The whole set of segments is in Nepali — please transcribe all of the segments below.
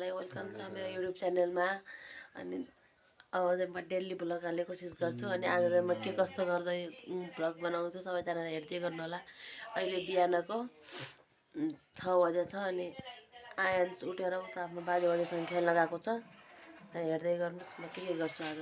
वेलकम छ मेरो युट्युब च्यानलमा। अनि अब चाहिँ म डेली भ्लग हाल्ने कोसिस गर्छु। अनि आज चाहिँ म के कस्तो गर्दै भ्लग बनाउँछु, सबैजनाले हेर्दै गर्नु होला। अहिले बिहानको 6 बजे छ। अनि आयन्स उठेर उता आफ्नो बाजे बजेसँग खेल्न गएको छ। हेर्दै गर्नुहोस् म के गर्छु आज।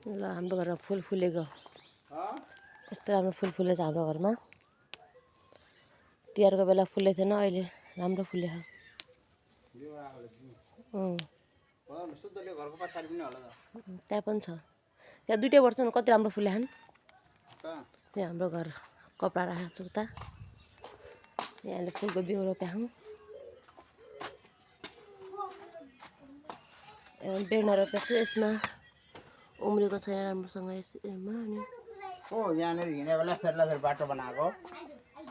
ल हाम्रो घरमा फुल फुलेको, कस्तो राम्रो फुल फुलेछ हाम्रो घरमा। तिहारको बेला फुलेको थिएन, अहिले राम्रो फुलेछ। त्यहाँ पनि छ, त्यहाँ दुइटै वर्ष न कति राम्रो फुलेछन्। यहाँ हाम्रो घर कपडा राखेको छु उता, यहाँले फुलको बिउ रोप्याछौँ। बेर्ना रोपेको छु, यसमा उम्रेको छैन राम्रोसँग यसमा। अनि यहाँनिर हिँड्ने बेला फेरि बाटो बनाएको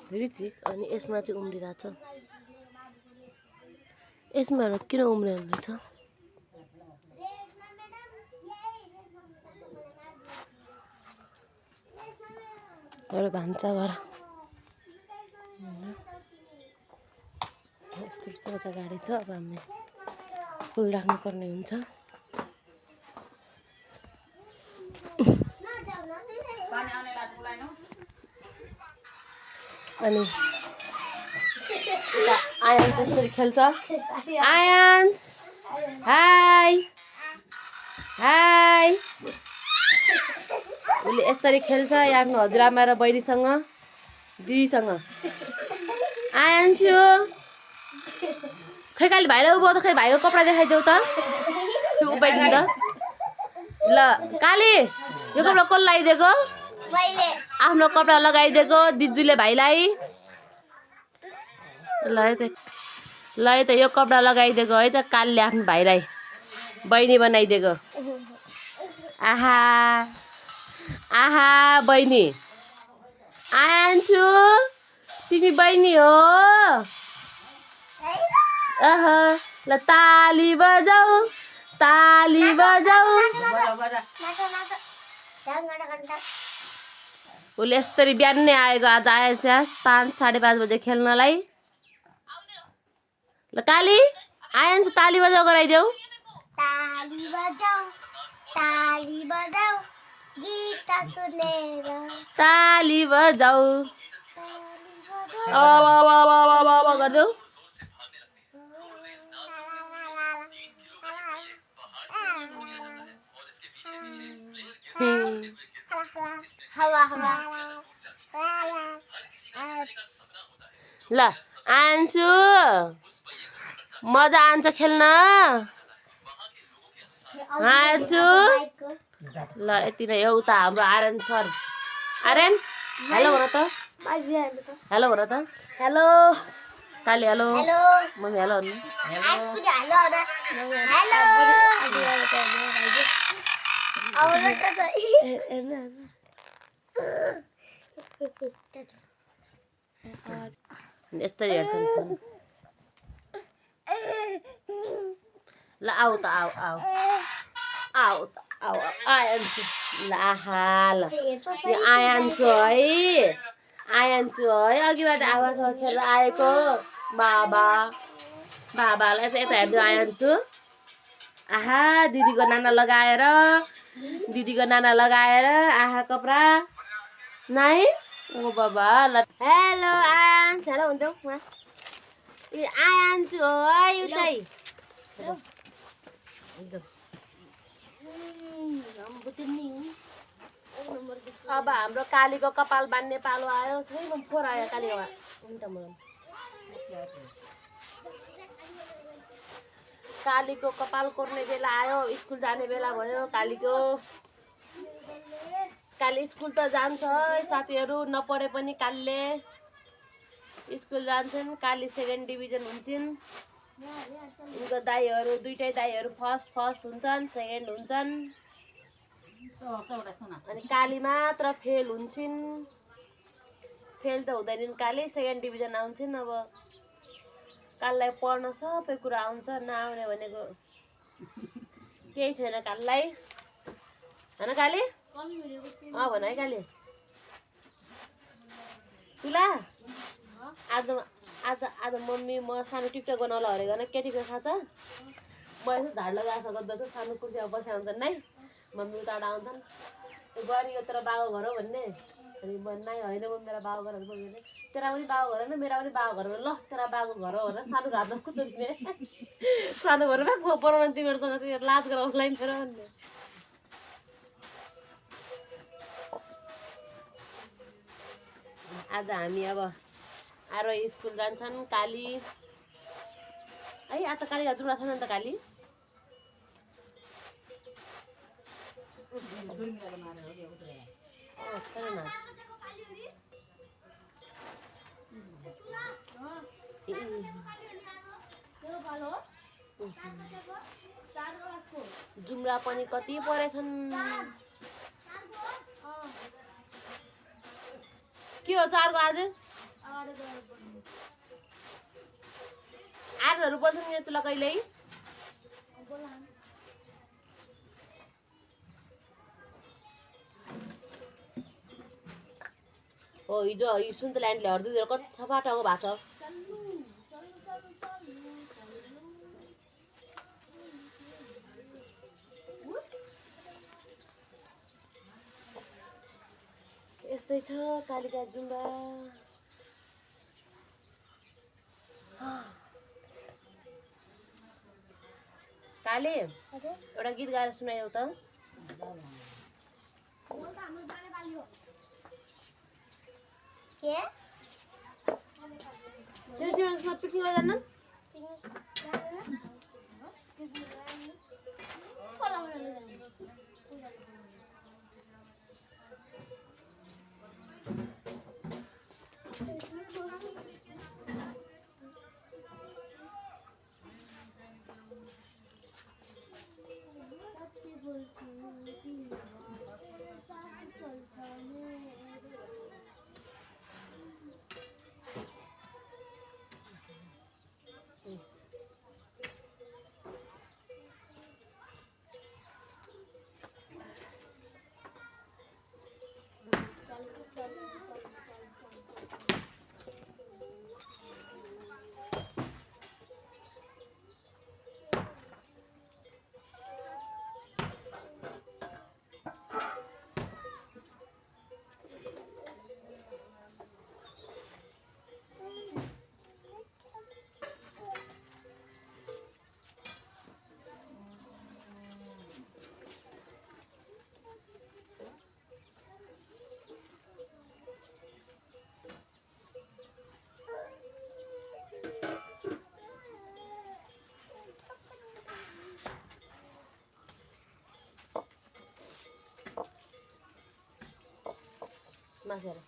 ऋतिक, अनि यसमा चाहिँ उम्रिरहेको छ। यसमा किन उम्रेन रहेछ? एउटा भान्साघर स्कुल चाहिँ उता गाडी छ। अब हामी फुल राख्नुपर्ने हुन्छ। अनि आयान्स यसरी खेल्छ। आयान्स हाई हाई उसले यसरी खेल्छ आफ्नो हजुरआमा र बहिनीसँग दिदीसँग। आयान्स्यु खै काली भाइलाई उभो त खै भाइको कपडा देखाइदेऊ त उभ्याइदिनु त। ल काली यो कपडा कसले लगाइदिएको? आफ्नो कपडा लगाइदिएको दिजुले भाइलाई। ल है त यो कपडा लगाइदिएको है त कालीले आफ्नो भाइलाई बहिनी बनाइदिएको। आहा आहा बहिनी आयान्छु तिमी बहिनी हो। अह ल ताली बजाऊ ताली बजाऊ। उसले यसरी बिहान नै आएको आज आएछ 5 साढे 5 बजे खेल्नलाई। ल काली आयान्छु ताली बजाऊ गराइदेऊ। ताली बजाऊ गीत सुनेर ताली बजाऊ गरिदेऊ। ल आन्छु मजा आउँछ खेल्न आन्छु। ल यति नै हो। उता हाम्रो आर्यन सर आर्यन हेलो भन त। हेलो भन त। हेलो काली हेलो हेलो मम्मी हेलो भन्नु। यस्तै हेर्छन् फोन। ल आऊ त आऊ आऊ आऊ त आऊ आयान्छु। ल आहा ल यो आयान्छु है आयान्छु है अघिबाट आवासँग खेल्न आएको बाबालाई चाहिँ यता हेर्दै आयान्छु। आहा दिदीको नाना लगाएर आहा कपडा नाइ ओ बाबा। ल हेलो आयान्स हेलो हुन्थ्यो उहाँ यो आयान्छु हो है यो चाहिँ। अब हाम्रो कालीको कपाल बान्ने पालो आयो। सही फोहोर आयो कालीको कालीको कपाल कोर्ने बेला आयो। स्कुल जाने बेला भयो कालीको। काली स्कुल त जान्छ साथीहरू नपढे पनि कालीले स्कुल जान्छन्। काली 2nd डिभिजन हुन्छन्। उनको दाइहरू दुईटै दाइहरू फर्स्ट हुन्छन् 2nd हुन्छन्। अनि काली मात्र फेल हुन्छन्। फेल त हुँदैनन् काली 2nd डिभिजन आउँछन्। अब कालीलाई पढ्न सबै कुरा आउँछ नआउने भनेको केही छैन कालीलाई हैन काली। भन है काली तुला आज मम्मी म सानो टिकटक बनाउला हरेको न के टिकटक थाहा छ? म यसो झाड लगाएको गर्दा सानो कुर्सीमा बसेका हुन्छन् नै मम्मी उताबाट आउँछन् गरी यो तेरो बाबा घर हो भन्ने। अनि नाइ होइन म मेरा बाबा घर भने तेरा पनि बाबा घर होइन मेरा पनि बाबा घर हो। ल तेरा बाबाको घर हो भनेर सानो घरमा कुद्ने सानो घरमा बनाउन तिमीहरूसँग लाज गराउनुलाई मेरो भन्ने। आज हामी अब आरो स्कुल जान्छन् काली है। आज त काली हजुरबा छैन नि त काली। जुम्रा पनि कति परेछन्। के हो 4 को आज आठहरू बन्छन् नि तुला कहिल्यै। हो हिजो सुन्तलाले हर्दिदिएर कच्चा बाटाको भएको छ यस्तै छ कालिका जुम्बा काले एउटा गीत गाएर सुनायौ त के तिम्रो पिकनिक जान्न मासेर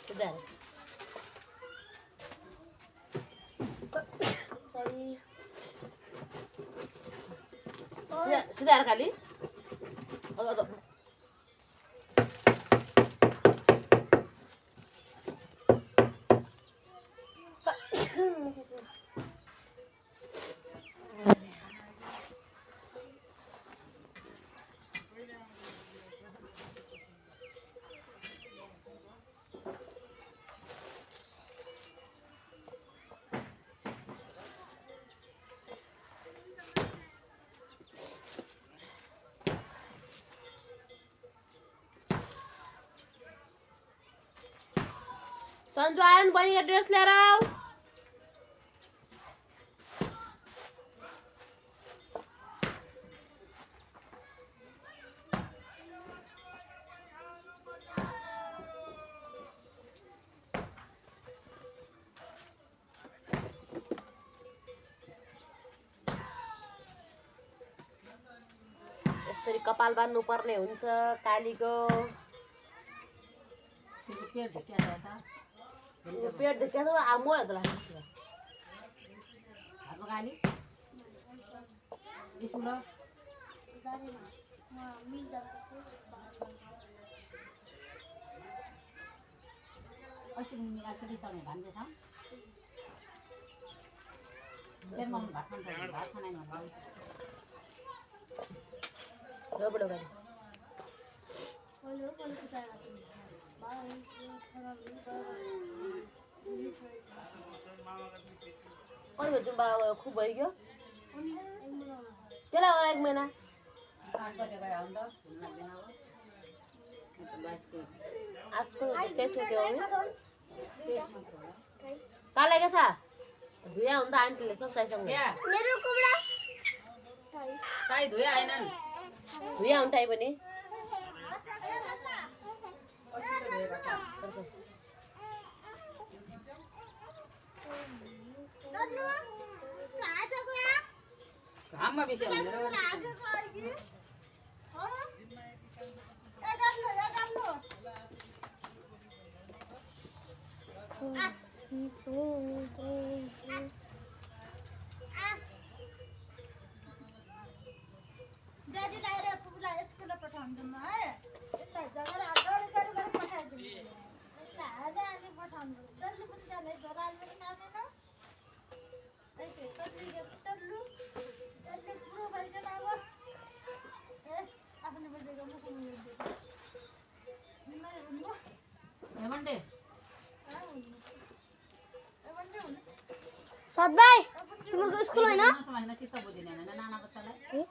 सुधार सुधार खाली सन्जु आएर नि बहिनीको ड्रेस लिएर आऊ यसरी कपाल बान्नु पर्ने हुन्छ कालीको पेट देख्या त आमो हेर्दा लाग्छ हाम्रो गाली स्कुल अस्ति मिला के समय भन्दै छ तेल मम भात खानै न रबडो गाली ओलो कोले कुटा कहिले जुम्बा खुब भइगयो त्यसलाई होला 1 महिना आजको कैसे थियो काले के छ धुया हुन्छ आन्टीले सच्चाइसँग मेरो कुबडा टाइ धुया हैनन् धुया हुन्छ टाइ पनि घाममा बेसी हालेर सधैँ तिम्रो स्कुल होइन भनेर चित्त बुझिँदैन नाना बच्चालाई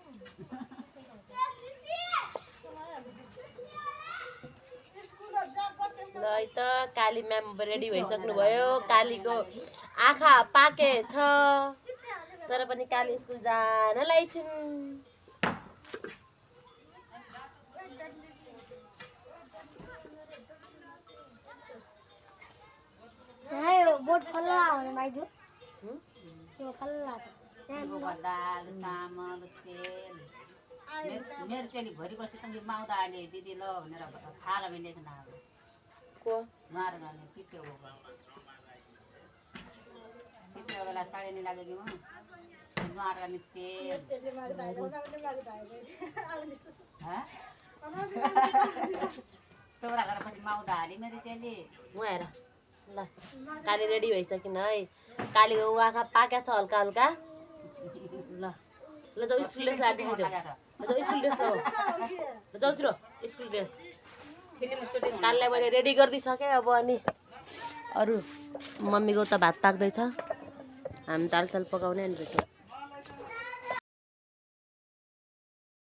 ल है त काली म्याम रेडी भइसक्नु भयो कालीको आँखा पाके छ तर पनि काली स्कुल जानलाई छिन् यो बोट फल्ला भने भाइजू यो फल्ला छ दाल चामल तेल मेरो चेली भरि बस्छ सँगै माउदा आले दिदी ल भनेर खाला मिलेको न को मार गर्ने पित्यो बेला साडी नि लाग्यो कि मार गर्ने तेल तोरा घर पछि माउदा हाली मेरो चेली म हेर ल काली रेडी भइसकिन है कालीको आँखा पाक्या छ हल्का हल्का ल ल जाऊ स्कुल ड्रेस आँटिदियो ल जाऊ स्कुल ड्रेस हो ल जाऊ छिरो स्कुल ड्रेस फिल्म सुटिङ कालीलाई मैले रेडी गरिदिइसकेँ अब अनि अरू मम्मीको त भात पाक्दैछ हामी दाल साल पकाउने अनि भेट्यौँ